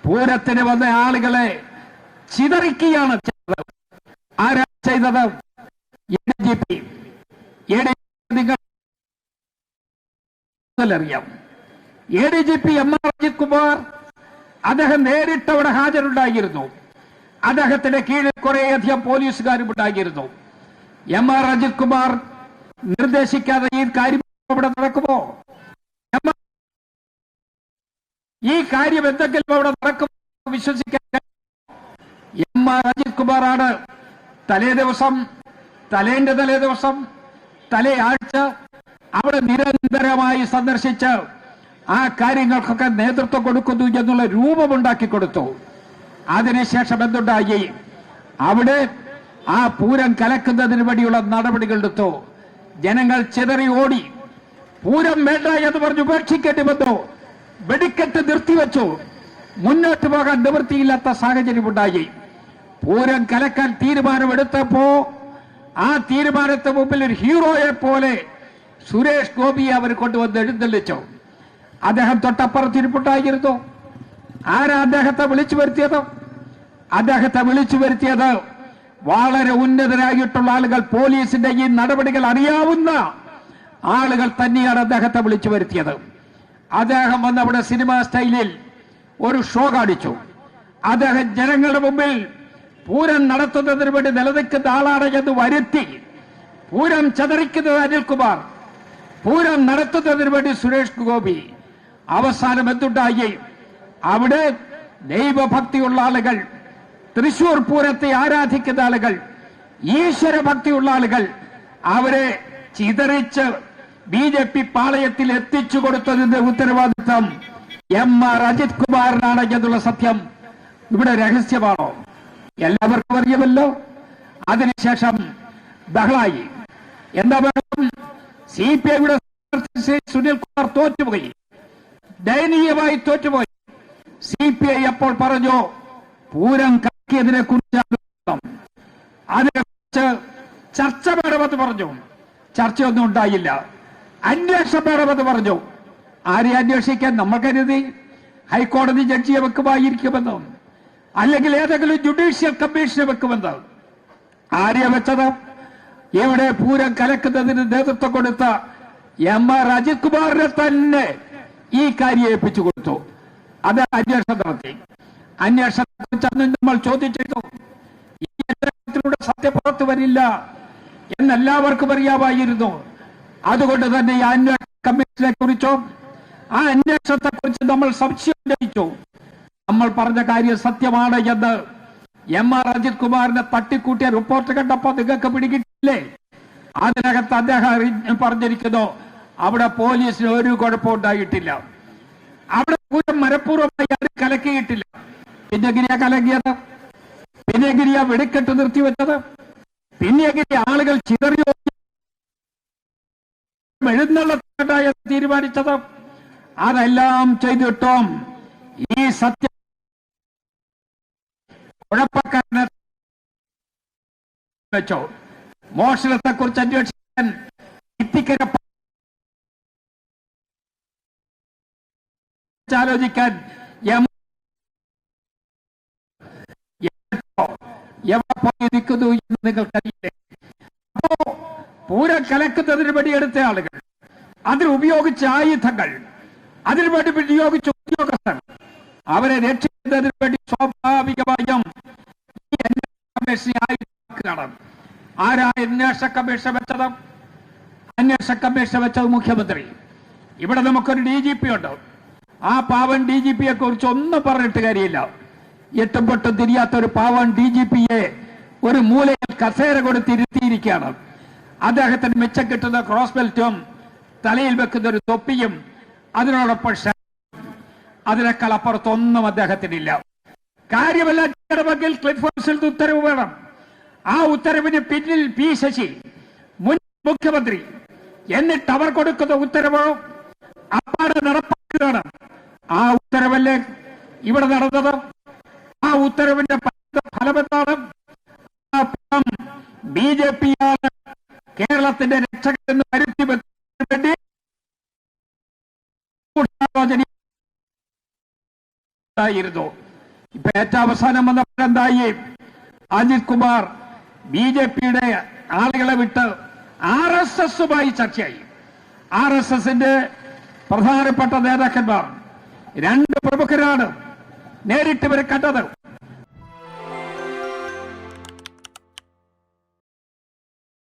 പൂരത്തിന് വന്ന ആളുകളെ ചിതറിക്കുകയാണ് ചെയ്തത്. ആരാ ചെയ്തത്? ADGP. നിങ്ങൾ അറിയാം. ADGP MR അജിത് കുമാർ അദ്ദേഹം നേരിട്ട് അവിടെ ഹാജരുണ്ടായിരുന്നു. അദ്ദേഹത്തിന്റെ കീഴിൽ കുറേയധികം പോലീസുകാരും ഉണ്ടായിരുന്നു. MR അജിത് കുമാർ നിർദ്ദേശിക്കാതെ ഈ കാര്യം അവിടെ നടക്കുമോ? ഈ കാര്യം എന്തെങ്കിലും അവിടെ നടക്കുമോ വിശ്വസിക്കാൻ? MR അജിത് കുമാറാണ് തലേന്റെ തലേ ദിവസം തലയാഴ്ച അവിടെ നിരന്തരമായി സന്ദർശിച്ച് ആ കാര്യങ്ങൾക്കൊക്കെ നേതൃത്വം കൊടുക്കുന്നു എന്നുള്ള രൂപമുണ്ടാക്കി കൊടുത്തു. അതിനുശേഷം എന്തുണ്ടായി? അവിടെ ആ പൂരം കലക്കുന്നതിന് വേണ്ടിയുള്ള നടപടികൾ എടുത്തു. ജനങ്ങൾ ചിതറി ഓടി. പൂരം വേണ്ട എന്ന് പറഞ്ഞു ഉപേക്ഷിക്കേണ്ടി വന്നു. വെടിക്കെട്ട് നിർത്തിവെച്ചു. മുന്നോട്ട് പോകാൻ നിവൃത്തിയില്ലാത്ത സാഹചര്യമുണ്ടായി. പൂരം കലക്കാൻ തീരുമാനമെടുത്തപ്പോ ആ തീരുമാനത്തിന് മുമ്പിൽ ഒരു ഹീറോയെ പോലെ സുരേഷ് ഗോപിയെ അവർ കൊണ്ടുവന്ന് എഴുന്നള്ളിച്ചു. അദ്ദേഹം തൊട്ടപ്പുറത്തിരിപ്പുണ്ടായിരുന്നു. ആരാ അദ്ദേഹത്തെ വിളിച്ചു വരുത്തിയത്? അദ്ദേഹത്തെ വിളിച്ചു വരുത്തിയത് വളരെ ഉന്നതരായിട്ടുള്ള ആളുകൾ, പോലീസിന്റെ ഈ നടപടികൾ അറിയാവുന്ന ആളുകൾ തന്നെയാണ് അദ്ദേഹത്തെ വിളിച്ചു വരുത്തിയത്. അദ്ദേഹം വന്ന് അവിടെ സിനിമാ സ്റ്റൈലിൽ ഒരു ഷോ കാണിച്ചു. അദ്ദേഹം ജനങ്ങളുടെ മുമ്പിൽ പൂരം നടത്തുന്നതിന് വേണ്ടി നിലനിൽക്കുന്ന ആളാണ് എന്ന് വരുത്തി. പൂരം ചതറിക്കുന്നത് അനിൽകുമാർ, പൂരം നടത്തുന്നതിന് വേണ്ടി സുരേഷ് ഗോപി. അവസാനം എന്തുണ്ടായി? അവിടെ ദൈവഭക്തിയുള്ള ആളുകൾ, തൃശൂർ പൂരത്തെ ആരാധിക്കുന്ന ആളുകൾ, ഈശ്വരഭക്തിയുള്ള ആളുകൾ അവരെ ചിതറിച്ച് BJP പാളയത്തിൽ എത്തിച്ചു കൊടുത്തതിന്റെ ഉത്തരവാദിത്വം MR അജിത് കുമാറിനാണ് എന്നുള്ള സത്യം ഇവിടെ രഹസ്യമാണോ? എല്ലാവർക്കും അറിയാമല്ലോ. അതിനുശേഷം ബഹളായി. എന്താ ബഹളം? CPIയുടെ സുനിൽകുമാർ തോറ്റുപോയി, ദയനീയമായി തോറ്റുപോയി. CPI അപ്പോൾ പറഞ്ഞു പൂരം കലക്കിയതിനെ കുറിച്ച് അതിനെക്കുറിച്ച് ചർച്ച വേണമെന്ന് പറഞ്ഞു. ചർച്ചയൊന്നും ഉണ്ടായില്ല. അന്വേഷണം വേണമെന്ന് പറഞ്ഞു. ആരെ അന്വേഷിക്കാൻ? നമ്മൾ കരുതി ഹൈക്കോടതി ജഡ്ജിയെ വെക്കുമായിരിക്കുമെന്ന്, അല്ലെങ്കിൽ ഏതെങ്കിലും ജുഡീഷ്യൽ കമ്മീഷനെ വെക്കുമെന്ന്. ആരെയാ വെച്ചത്? ഇവിടെ പൂരം കലക്കുന്നതിന് നേതൃത്വം കൊടുത്ത MR അജിത് കുമാറിനെ തന്നെ ഈ കാര്യം ഏൽപ്പിച്ചു കൊടുത്തു. അത് അന്വേഷണം നടത്തി. അന്വേഷണത്തെക്കുറിച്ച് അന്ന് നമ്മൾ ചോദിച്ചിട്ടു. ഈ അന്വേഷണത്തിലൂടെ സത്യം പുറത്തു വരില്ല എന്നെല്ലാവർക്കും അറിയാമായിരുന്നു. അതുകൊണ്ട് തന്നെ ഈ അന്വേഷണ കമ്മീഷനെ കുറിച്ചോ ആ അന്വേഷണത്തെക്കുറിച്ച് നമ്മൾ സംശയം ഉന്നയിച്ചു. നമ്മൾ പറഞ്ഞ കാര്യം സത്യമാണ് എന്ന് MR അജിത് കുമാറിനെ തട്ടിക്കൂട്ടിയ റിപ്പോർട്ട് കണ്ടപ്പോ നിങ്ങൾക്ക് പിടികിട്ടില്ലേ? അതിനകത്ത് അദ്ദേഹം പറഞ്ഞിരിക്കുന്നു അവിടെ പോലീസിന് ഒരു കുഴപ്പമുണ്ടായിട്ടില്ല, അവിടെ പൂരം മനഃപൂർവ്വമായി ആരും കലക്കിയിട്ടില്ല. പിന്നെ എങ്ങനെയാ കലക്കിയത്? പിന്നെ എങ്ങനെയാ വെടിക്കെട്ട് നിർത്തിവെച്ചത്? പിന്നെ എങ്ങനെയാ ആളുകൾ ചിതറിയോ എഴുന്നള്ളത്തായ തീരുമാനിച്ചത്? അതെല്ലാം ചെയ്തിട്ടും ഈ സത്യം കുഴപ്പക്കാരനെ വെച്ചോ. മോഷണത്തെക്കുറിച്ച് അന്വേഷിക്കാൻ ആലോചിക്കാൻ എവിടെ നിൽക്കുന്നു എന്ന് നിങ്ങൾക്കറിയില്ലേ? അപ്പോ പൂരം കലക്കുന്നതിന് വേണ്ടി എടുത്ത ആളുകൾ, അതിൽ ഉപയോഗിച്ച ആയുധങ്ങൾ, അതിനുവേണ്ടി വിനിയോഗിച്ച ഉദ്യോഗസ്ഥർ, അവരെ രക്ഷിക്കുന്നതിന് വേണ്ടി സ്വാഭാവികമായും ഈ അന്വേഷണ കമ്മീഷനെ ആയുധമാക്കുകയാണ്. ആരാ അന്വേഷണ കമ്മീഷൻ വെച്ചത്? അന്വേഷണ കമ്മീഷൻ വെച്ചത് മുഖ്യമന്ത്രി. ഇവിടെ നമുക്കൊരു DGP ഉണ്ട്. ആ പാവൻ DGPയെ കുറിച്ച് ഒന്നും പറഞ്ഞിട്ട് കാര്യമില്ല. എട്ടും പൊട്ടും തിരിയാത്ത ഒരു പാവൻ DGPയെ ഒരു മൂലയിൽ കസേര കൊടുത്തിരുത്തിയിരിക്കുകയാണ്. അദ്ദേഹത്തിന് മിച്ചം കിട്ടുന്ന ക്രോസ് ബെൽറ്റും തലയിൽ വെക്കുന്ന ഒരു തൊപ്പിയും അതിനോടൊപ്പം അതിനേക്കാൾ അപ്പുറത്തൊന്നും അദ്ദേഹത്തിനില്ല. കാര്യമെല്ലാം ചെയ്യണമെങ്കിൽ ക്ലിഫ് ഹൗസിൽ ഉത്തരവ് വേണം. ആ ഉത്തരവിന് പിന്നിൽ P ശശി മുൻ മുഖ്യമന്ത്രി, എന്നിട്ട് അവർ കൊടുക്കുന്ന ഉത്തരവ് അപ്പാടെ നടപ്പാക്കുകയാണ്. ആ ഉത്തരവല്ലേ ഇവിടെ നടന്നത്? ആ ഉത്തരവിന്റെ ഫലമെന്താണ്? BJP ആണ് കേരളത്തിന്റെ രക്ഷകരെന്ന് വരുത്തി വെക്കാൻ വേണ്ടി ായിരുന്നു. ഇപ്പൊ ഏറ്റവും അവസാനം വന്നപ്പോഴെന്തായി? അജിത് കുമാർ BJP-യുടെ ആളുകളെ വിട്ട് RSS-മായി ചർച്ചയായി. RSS-ന്റെ പ്രധാനപ്പെട്ട നേതാക്കന്മാർ 2 പ്രമുഖരാണ് നേരിട്ട് ഇവരെ കണ്ടത്.